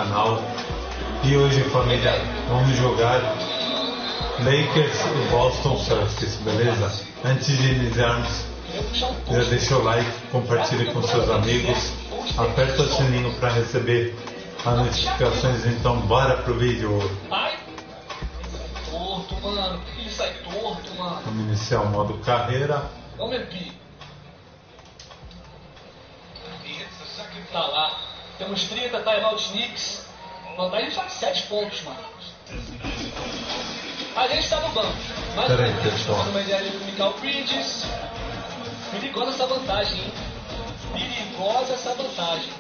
canal. E hoje, família, vamos jogar Lakers e Boston Celtics, beleza? Antes de iniciarmos, já deixa o like, compartilhe com seus amigos, aperta o sininho para receber as notificações. Então bora pro vídeo. Torto, mano. Por que ele sai torto, mano? Vamos iniciar o modo carreira. Vamos, Ep6. Tá lá. Temos 30 timeout Knicks. Vantagem só de 7 pontos, mano. A gente tá no banco. Mas Pera aí, pessoal. uma ideia de Michael Bridges. Perigosa essa vantagem, hein? Perigosa essa vantagem.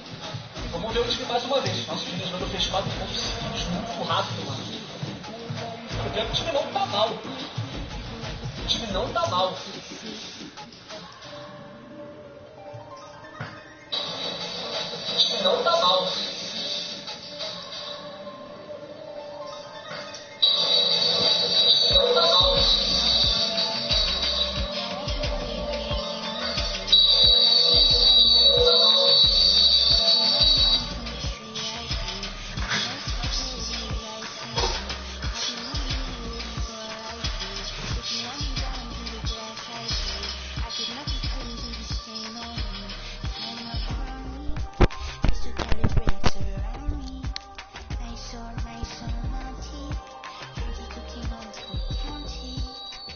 Vamos ver o time mais uma vez. Nosso time jogador fez 4 pontos seguidos muito rápido, mano. Eu quero que o time não tá mal. O time não tá mal. O time não tá mal. Não tá mal.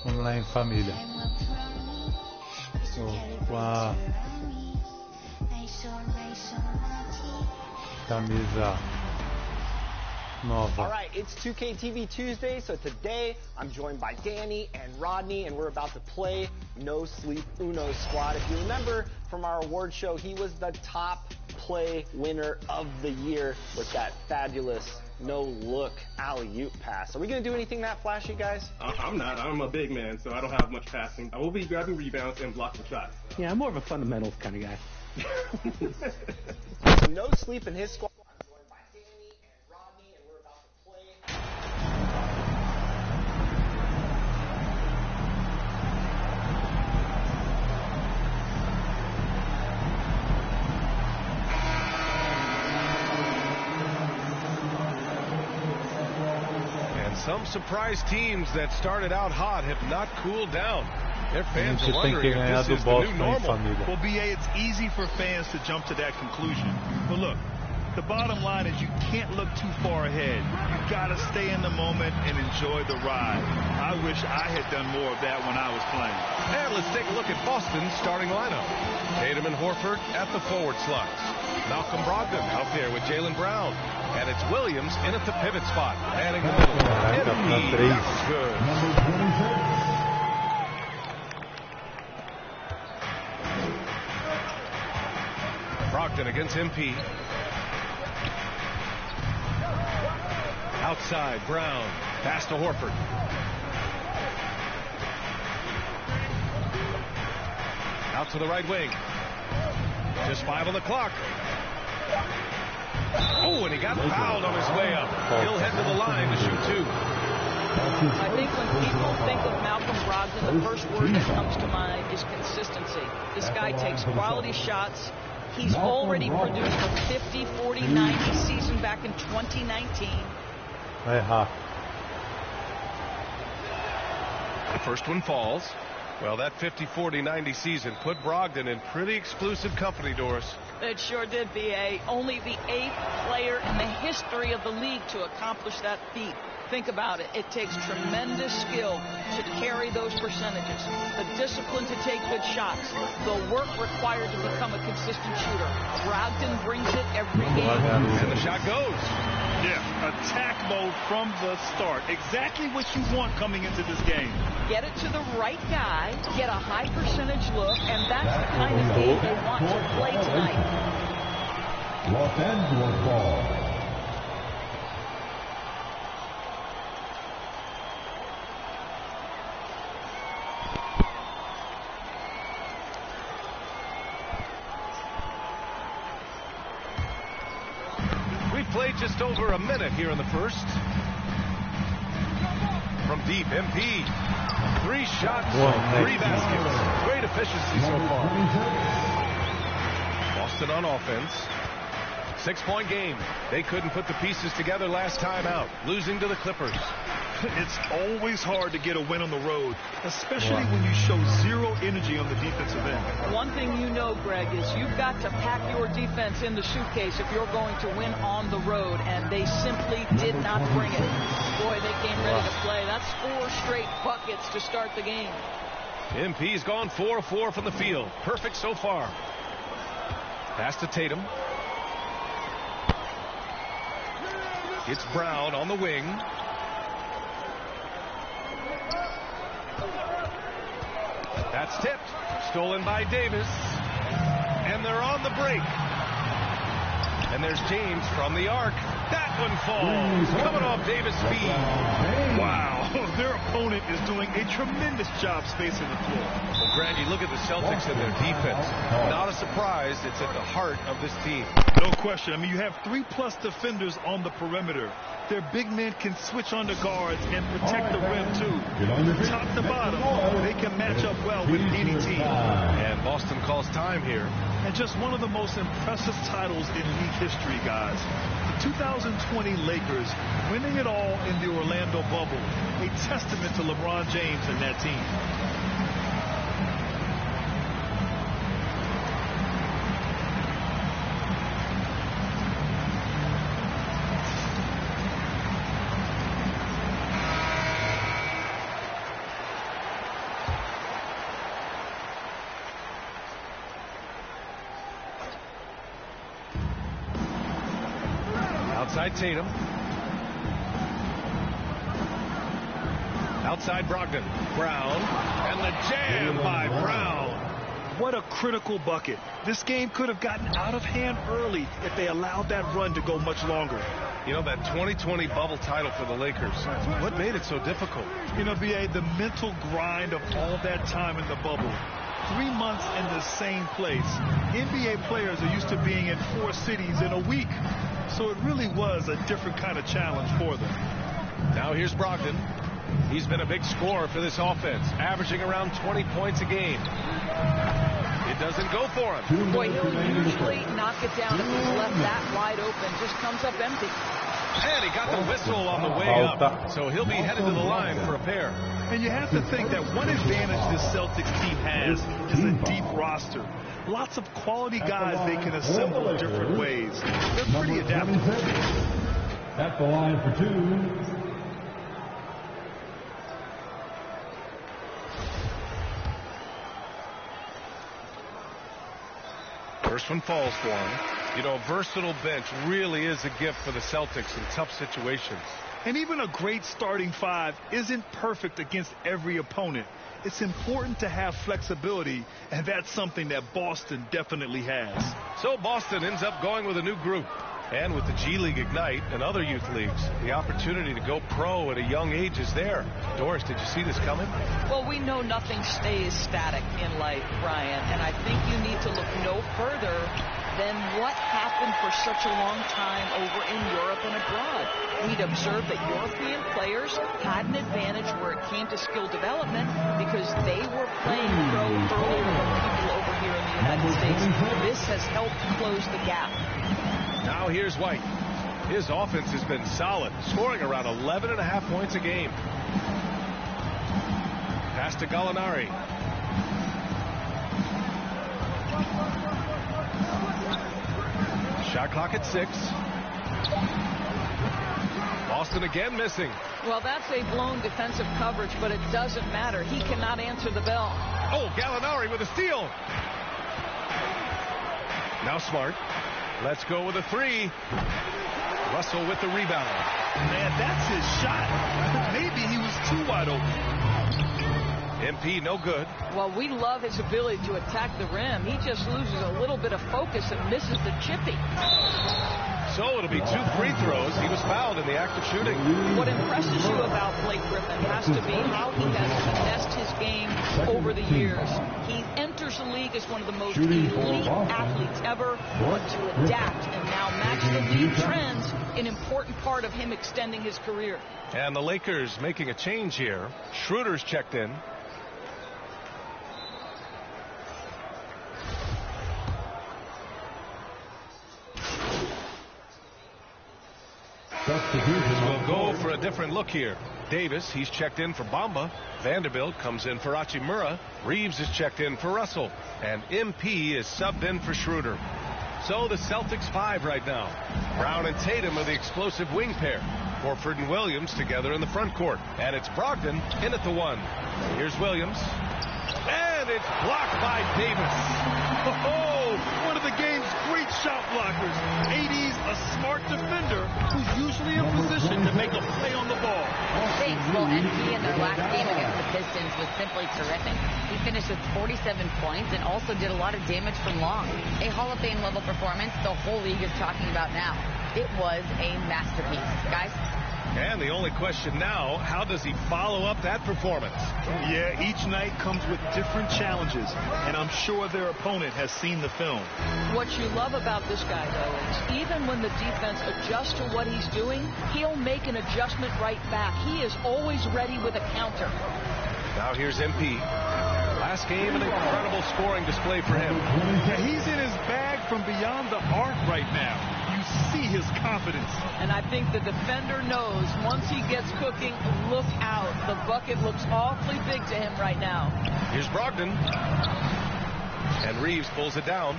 Vamos lá em família. Com a camisa nova. All right, it's 2K TV Tuesday, so today I'm joined by Danny and Rodney, and we're about to play No Sleep Uno Squad. If you remember from our award show, he was the top play winner of the year with that fabulous no-look alley-oop pass. Are we going to do anything that flashy, guys? I'm not. I'm a big man, so I don't have much passing. I will be grabbing rebounds and blocking shots. Yeah, I'm more of a fundamentals kind of guy. So No Sleep in his squad. I'm joined by Danny and Rodney, and we're about to play. Some surprise teams that started out hot have not cooled down. Their fans A are gente tem que wondering ganhar if do this is the new Boston, hein, normal. família. Well, BA, it's easy for fans to jump to that conclusion. But look, the bottom line is you can't look too far ahead. You got to stay in the moment and enjoy the ride. I wish I had done more of that when I was playing. And let's take a look at Boston's starting lineup. Tatum and Horford at the forward slots. Malcolm Brogdon out there with Jaylen Brown. And it's Williams in at the pivot spot. And in the middle. That was good. Brogdon against MP. Outside, Brown. Pass to Horford. Out to the right wing. Just 5 on the clock. Oh, and he got fouled on his way up. He'll head to the line to shoot 2. I think when people think of Malcolm Brogdon, the first word that comes to mind is consistency. This guy takes quality shots. He's already produced a 50, 40, 90 season back in 2019. Vai errar. The first one falls. Well, that 50, 40, 90 season put Brogdon in pretty exclusive company, Doris. It sure did, BA. Only the 8th player in the history of the league to accomplish that feat. Think about it. It takes tremendous skill to carry those percentages, the discipline to take good shots, the work required to become a consistent shooter. Brogdon brings it every game. And the shot goes. Yeah, attack mode from the start. Exactly what you want coming into this game. Get it to the right guy, get a high percentage look, and that's the kind of game they want to play tonight. Los Angeles ball. We've played just over a minute here in the first. From deep, MP. 3 shots, 3 baskets. Great efficiency so far. Boston on offense. 6-point game. They couldn't put the pieces together last time out, losing to the Clippers. It's always hard to get a win on the road, especially when you show zero energy on the defensive end. One thing you know, Greg, is you've got to pack your defense in the suitcase if you're going to win on the road, and they simply did not bring it. Boy, they came ready to play. That's 4 straight buckets to start the game. MP's gone 4 of 4 from the field. Perfect so far. Pass to Tatum. It's Brown on the wing. That's tipped. Stolen by Davis. And they're on the break. And there's James from the arc. That one falls. Coming off Davis' feet. Wow. Their opponent is doing a tremendous job spacing the floor. Well, Grant, you look at the Celtics and their defense. Not a surprise. It's at the heart of this team. No question. I mean, you have 3+ defenders on the perimeter. Their big men can switch on the guards and protect the rim, too. Top to bottom, they can match up well with any team. And Boston calls time here. And just one of the most impressive titles in league history, guys. The 2020 Lakers winning it all in the Orlando bubble. A testament to LeBron James and that team. Outside Tatum. Outside Brogdon. Brown. And the jam by Brown. What a critical bucket. This game could have gotten out of hand early if they allowed that run to go much longer. You know, that 2020 bubble title for the Lakers, what made it so difficult? You know, B.A., the mental grind of all that time in the bubble. 3 months in the same place. NBA players are used to being in 4 cities in a week. So it really was a different kind of challenge for them. Now here's Brogdon. He's been a big scorer for this offense, averaging around 20 points a game. It doesn't go for him. Boy, he'll usually knock it down if he's left that wide open. Just comes up empty. And he got the whistle on the way up. So he'll be headed to the line for a pair. And you have to think that one advantage this Celtics team has is a deep roster. Lots of quality guys they can assemble in different ways. They're pretty adaptable. At the line for 2. First one falls for him. You know, a versatile bench really is a gift for the Celtics in tough situations. And even a great starting 5 isn't perfect against every opponent. It's important to have flexibility, and that's something that Boston definitely has. So Boston ends up going with a new group. And with the G League Ignite and other youth leagues, the opportunity to go pro at a young age is there. Doris, did you see this coming? Well, we know nothing stays static in life, Brian, and I think you need to look no further than what happened for such a long time over in Europe and abroad. We'd observed that European players had an advantage where it came to skill development because they were playing pro earlier than people over here in the United States. This has helped close the gap. Now here's White. His offense has been solid, scoring around 11.5 points a game. Pass to Gallinari. Shot clock at 6. Boston again missing. Well, that's a blown defensive coverage, but it doesn't matter. He cannot answer the bell. Oh, Gallinari with a steal. Now Smart. Let's go with a 3. Russell with the rebound. Man, that's his shot. Maybe he was too wide open. MP no good. Well, we love his ability to attack the rim. He just loses a little bit of focus and misses the chippy. So it'll be 2 free throws. He was fouled in the act of shooting. What impresses you about Blake Griffin has to be how he has finessed his game over the years. He enters the league as one of the most elite athletes ever, but to adapt and now match the league trends, an important part of him extending his career. And the Lakers making a change here. Schroeder's checked in. We'll go for a different look here. Davis, he's checked in for Bamba. Vanderbilt comes in for Hachimura. Reeves is checked in for Russell. And MP is subbed in for Schroeder. So the Celtics 5 right now. Brown and Tatum are the explosive wing pair. Horford and Williams together in the front court. And it's Brogdon in at the 1. Here's Williams. And it's blocked by Davis. Oh, one of the game's great shot blockers. AD's a smart defender who's usually in position to make a play on the ball. Thanks. Well, MP in their last game against the Pistons was simply terrific. He finished with 47 points and also did a lot of damage from long. A Hall of Fame level performance the whole league is talking about now. It was a masterpiece. Guys? And the only question now, how does he follow up that performance? Yeah, each night comes with different challenges, and I'm sure their opponent has seen the film. What you love about this guy, though, is even when the defense adjusts to what he's doing, he'll make an adjustment right back. He is always ready with a counter. Now here's MP. Last game, an incredible scoring display for him. Yeah, he's in his bag from beyond the arc right now. You see his confidence. And I think the defender knows once he gets cooking, look out. The bucket looks awfully big to him right now. Here's Brogdon. And Reeves pulls it down.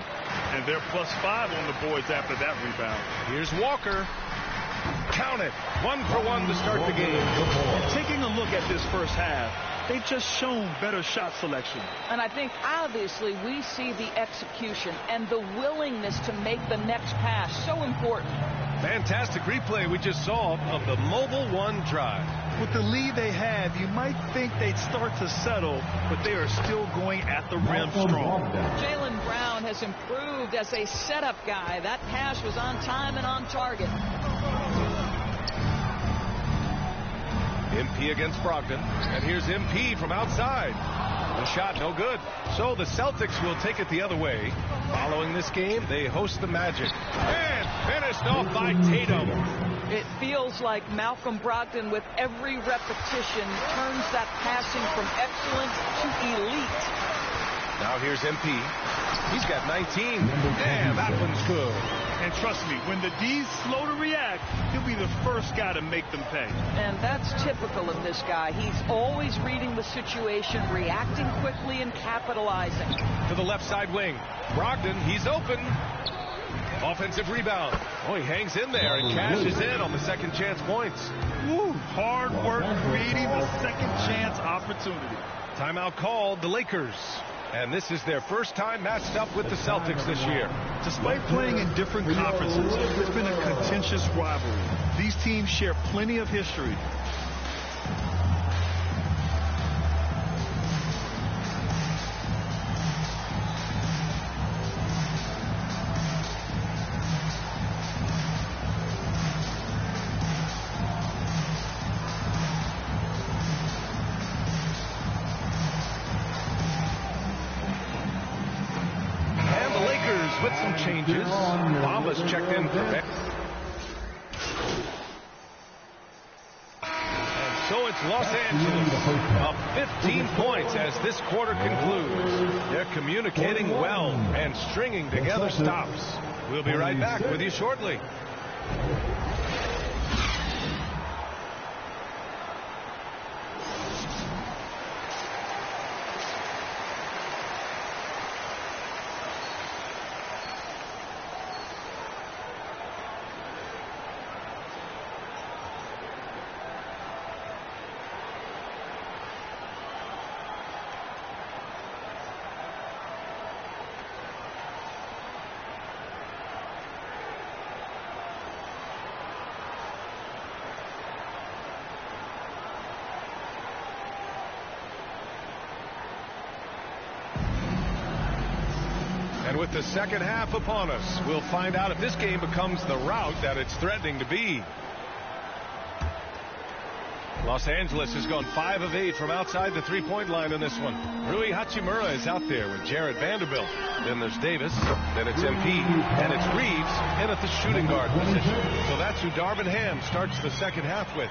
And they're +5 on the boards after that rebound. Here's Walker. Count it. 1 for 1 to start the game. Taking a look at this first half, they've just shown better shot selection. And I think obviously we see the execution and the willingness to make the next pass so important. Fantastic replay we just saw of the mobile 1 drive. With the lead they have, you might think they'd start to settle, but they are still going at the rim strong. Jaylen Brown has improved as a setup guy. That pass was on time and on target. MP against Brogdon. And here's MP from outside. The shot no good. So the Celtics will take it the other way. Following this game, they host the Magic. And finished off by Tatum. It feels like Malcolm Brogdon, with every repetition, turns that passing from excellent to elite. Now here's MP. He's got 19. And that one's good. And trust me, when the D's slow to react, he'll be the first guy to make them pay. And that's typical of this guy. He's always reading the situation, reacting quickly and capitalizing. To the left side wing. Brogdon, he's open. Offensive rebound. Oh, he hangs in there and cashes in on the second chance points. Woo, hard work creating the second chance opportunity. Timeout called, the Lakers. And this is their first time matched up with the Celtics this year. Despite playing in different conferences, it's been a contentious rivalry. These teams share plenty of history. With some changes. Bamba's checked in for Beck. And so it's Los Angeles up 15 points as this quarter concludes. They're communicating well and stringing together stops. We'll be right back with you shortly. And with the second half upon us, we'll find out if this game becomes the rout that it's threatening to be. Los Angeles has gone 5 of 8 from outside the three-point line in this one. Rui Hachimura is out there with Jared Vanderbilt. Then there's Davis. Then it's MP. And it's Reeves in at the shooting guard position. So that's who Darvin Ham starts the second half with.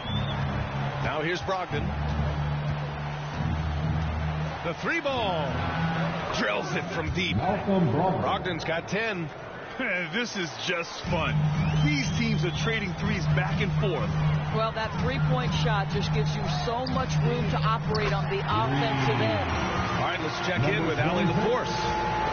Now here's Brogdon. The 3 ball. Drills it from deep. Brogdon's got 10. This is just fun. These teams are trading threes back and forth. Well, that three-point shot just gives you so much room to operate on the offensive end. All right, let's check in with Allie LaForce.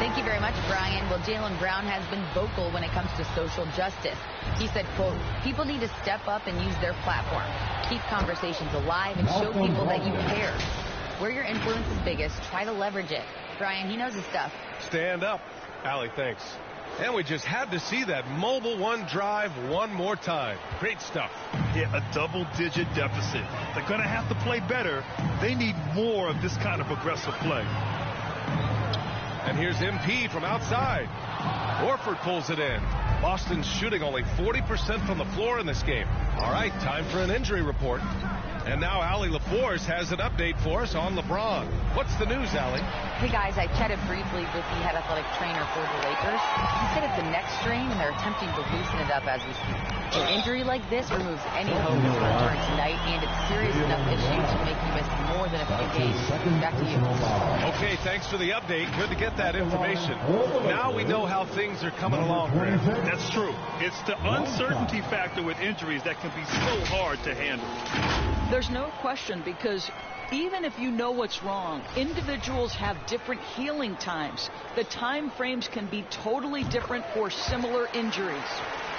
Thank you very much, Brian. Well, Jaylen Brown has been vocal when it comes to social justice. He said, quote, people need to step up and use their platform. Keep conversations alive and show people that you care. Where your influence is biggest, try to leverage it. Brian, he knows his stuff. Stand up. Allie, thanks. And we just had to see that mobile one drive one more time. Great stuff. Yeah, a double-digit deficit. They're going to have to play better. They need more of this kind of aggressive play. And here's MP from outside. Horford pulls it in. Boston's shooting only 40% from the floor in this game. All right, time for an injury report. And now Allie LaForce has an update for us on LeBron. What's the news, Allie? Hey, guys, I chatted briefly with the head athletic trainer for the Lakers. He said it's a neck strain, and they're attempting to loosen it up as we speak. An injury like this removes any hope of a return tonight, and it's serious enough issue to make you miss more than a few games. Back to you. Okay, thanks for the update. Good to get that information. Now we know how things are coming along, Grant. That's true. It's the uncertainty factor with injuries that can be so hard to handle. There's no question, because even if you know what's wrong, individuals have different healing times. The time frames can be totally different for similar injuries.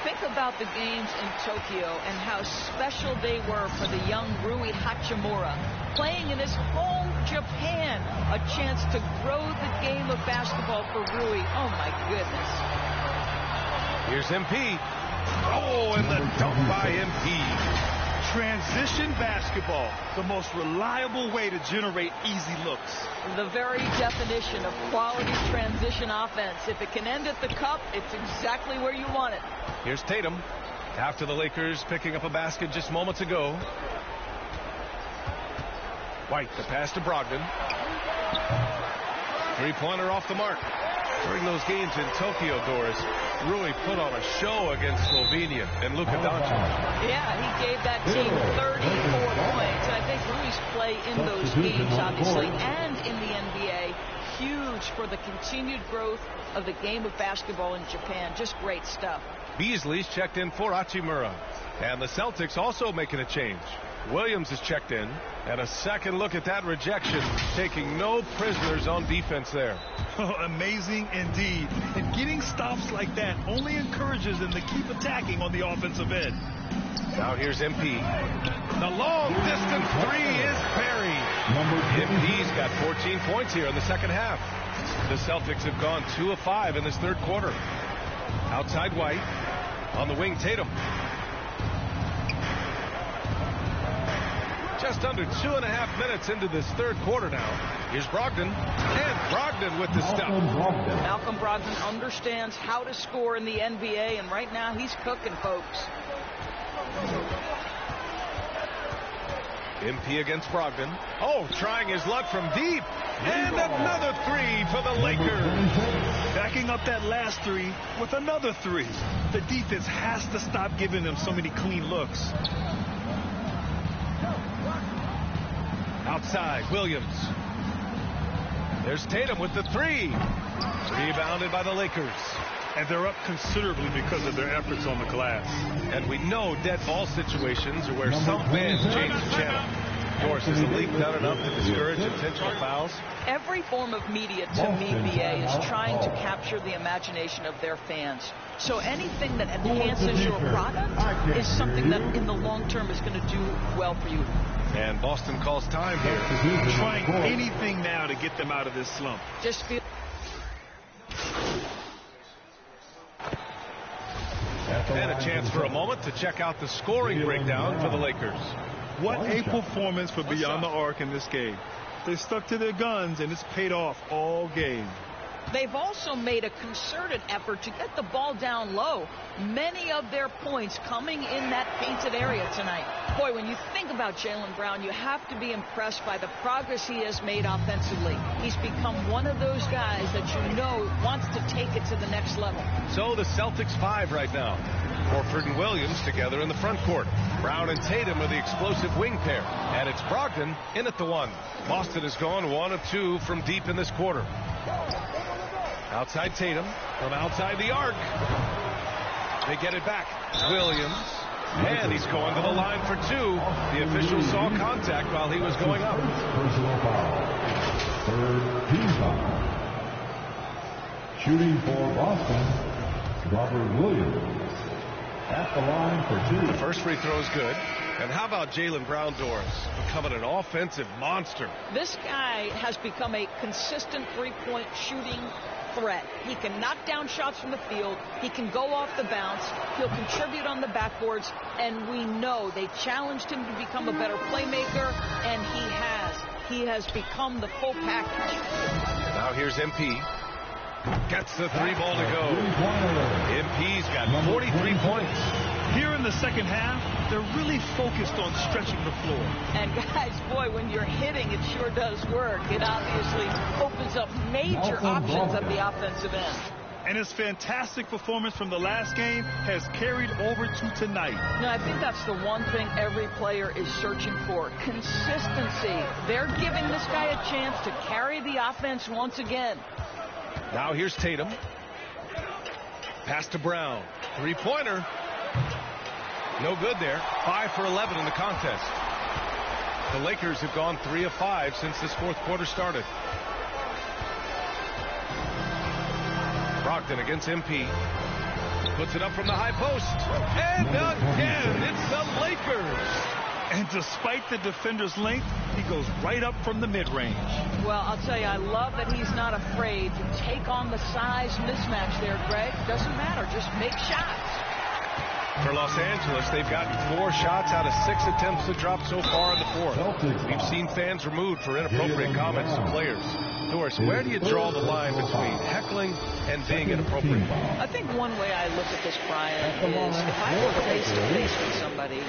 Think about the games in Tokyo and how special they were for the young Rui Hachimura. Playing in his home Japan, a chance to grow the game of basketball for Rui. Oh, my goodness. Here's MP. Oh, and the dunk by MP. Transition basketball, the most reliable way to generate easy looks. The very definition of quality transition offense. If it can end at the cup, it's exactly where you want it. Here's Tatum. After the Lakers picking up a basket just moments ago. White, the pass to Brogdon. Three-pointer off the mark. During those games in Tokyo, Doris, Rui put on a show against Slovenia and Luka Doncic. Yeah, he gave that team 34 points. I think Rui's play in those games, obviously, and in the NBA, huge for the continued growth of the game of basketball in Japan. Just great stuff. Beasley's checked in for Hachimura. And the Celtics also making a change. Williams is checked in. And a second look at that rejection, taking no prisoners on defense there. Oh, amazing indeed. And getting stops like that only encourages them to keep attacking on the offensive end. Now here's MP. The long distance three is buried. MP's got 14 points here in the second half. The Celtics have gone 2 of 5 in this third quarter. Outside White. On the wing, Tatum. Just under 2.5 minutes into this third quarter now. Here's Brogdon. And Brogdon with the stop. Malcolm Brogdon understands how to score in the NBA, and right now he's cooking, folks. MP against Brogdon. Oh, trying his luck from deep. And another three for the Lakers. Backing up that last three with another three. The defense has to stop giving them so many clean looks. Outside, Williams. There's Tatum with the three. Rebounded by the Lakers. And they're up considerably because of their efforts on the glass. And we know dead ball situations are where some fans change the channel. Of course, has the league done enough to discourage intentional fouls? Every form of media, to me, BA, is trying to capture the imagination of their fans. So anything that enhances your product is something that in the long term is going to do well for you. And Boston calls time here. Trying anything now to get them out of this slump. Just feel. And a chance for a moment to check out the scoring breakdown for the Lakers. What a performance for Beyond the Arc in this game. They stuck to their guns, and it's paid off all game. They've also made a concerted effort to get the ball down low. Many of their points coming in that painted area tonight. Boy, when you think about Jaylen Brown, you have to be impressed by the progress he has made offensively. He's become one of those guys that you know wants to take it to the next level. So the Celtics 5 right now. Horford and Williams together in the front court. Brown and Tatum are the explosive wing pair. And it's Brogdon in at the one. Boston has gone 1 of 2 from deep in this quarter. Outside Tatum from outside the arc. They get it back. Williams. And he's going to the line for two. The official saw contact while he was going up. Personal foul. Third team foul. Shooting for Boston, Robert Williams. At the line for two. The first free throw is good. And how about Jaylen Brown, Doris, becoming an offensive monster? This guy has become a consistent three-point shooting threat. He can knock down shots from the field. He can go off the bounce. He'll contribute on the backboards. And we know they challenged him to become a better playmaker, and he has. He has become the full package. Now here's MP. Gets the three ball to go. MP's got 43 points. Here in the second half, they're really focused on stretching the floor. And guys, boy, when you're hitting, it sure does work. It obviously opens up major options at the offensive end. And his fantastic performance from the last game has carried over to tonight. No, I think that's the one thing every player is searching for. Consistency. They're giving this guy a chance to carry the offense once again. Now here's Tatum. Pass to Brown. Three-pointer. No good there. 5 for 11 in the contest. The Lakers have gone 3 of 5 since this fourth quarter started. Brogdon against MP. Puts it up from the high post. And again, it's the Lakers. And despite the defender's length, he goes right up from the mid-range. Well, I'll tell you, I love that he's not afraid to take on the size mismatch there, Greg. Doesn't matter. Just make shots. For Los Angeles, they've gotten 4 shots out of 6 attempts to drop so far in the fourth. We've seen fans removed for inappropriate comments to players. Doris, where do you draw the line between heckling and being inappropriate? I think one way I look at this, Brian, is if I were face-to-face with somebody,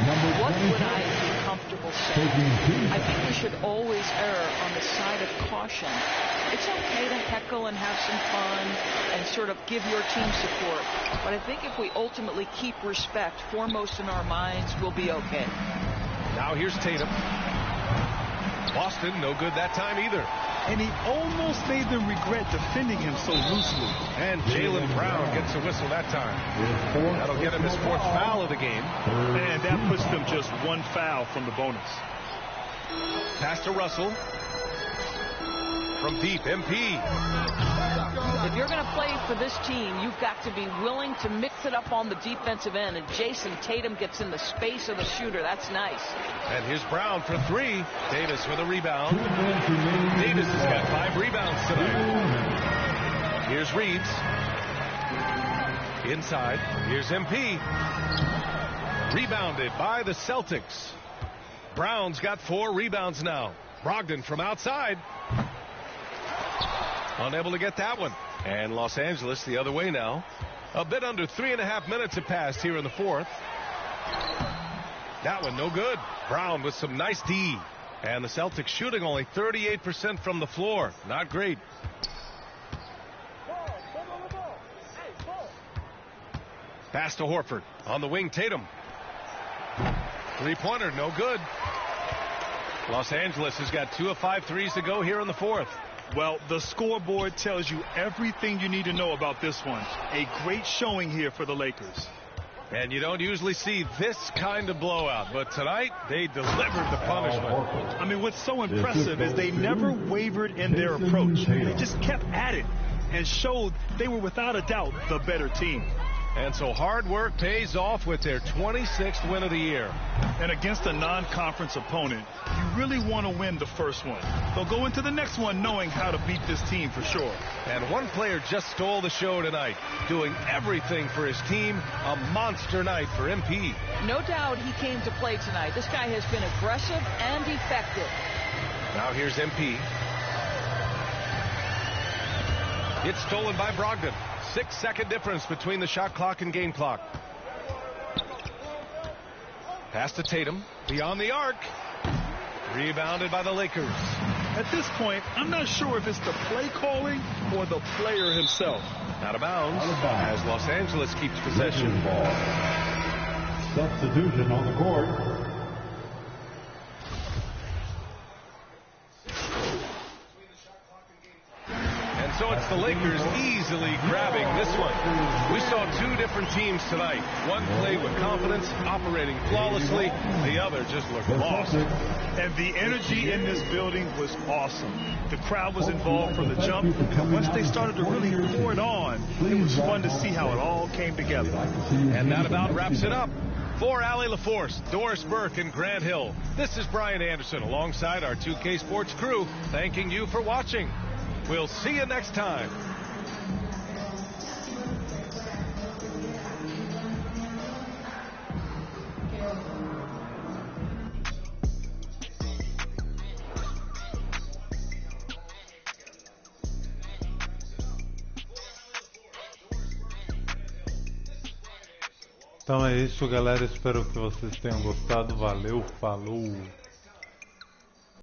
what would I be comfortable saying? I think we should always err on the side of caution. It's okay to heckle and have some fun and sort of give your team support. But I think if we ultimately keep respect foremost in our minds, we'll be okay. Now here's Tatum. Boston, no good that time either. And he almost made them regret defending him so loosely. And Jaylen Brown gets a whistle that time. That'll get him his 4th foul of the game. And that puts them just 1 foul from the bonus. Pass to Russell. From deep, MP. If you're going to play for this team, you've got to be willing to mix it up on the defensive end. And Jason Tatum gets in the space of the shooter. That's nice. And here's Brown for 3. Davis with a rebound. Davis has got 5 rebounds tonight. Here's Reeves. Inside. Here's MP. Rebounded by the Celtics. Brown's got 4 rebounds now. Brogdon from outside. Unable to get that one. And Los Angeles the other way now. A bit under 3.5 minutes have passed here in the fourth. That one no good. Brown with some nice D. And the Celtics shooting only 38% from the floor. Not great. Pass to Horford. On the wing, Tatum. Three-pointer, no good. Los Angeles has got 2 of 5 threes to go here in the fourth. Well, the scoreboard tells you everything you need to know about this one. A great showing here for the Lakers. And you don't usually see this kind of blowout, but tonight they delivered the punishment. I mean, what's so impressive is they never wavered in their approach. They just kept at it and showed they were without a doubt the better team. And so hard work pays off with their 26th win of the year. And against a non-conference opponent, you really want to win the first one. They'll go into the next one knowing how to beat this team for sure. And one player just stole the show tonight, doing everything for his team. A monster night for MP. No doubt he came to play tonight. This guy has been aggressive and effective. Now here's MP. It's stolen by Brogdon. 6-second difference between the shot clock and game clock. Pass to Tatum. Beyond the arc. Rebounded by the Lakers. At this point, I'm not sure if it's the play calling or the player himself. Out of bounds as Los Angeles keeps possession. Substitution on the court. And so it's the the Lakers easily grabbing this one. We saw two different teams tonight. One played with confidence, operating flawlessly. The other just looked lost. And the energy in this building was awesome. The crowd was involved from the jump. And once they started to really pour it on, it was fun to see how it all came together. And that about wraps it up. For Allie LaForce, Doris Burke, and Grant Hill, this is Brian Anderson alongside our 2K Sports crew, thanking you for watching. We'll see you next time. Então é isso, galera. Espero que vocês tenham gostado. Valeu, falou!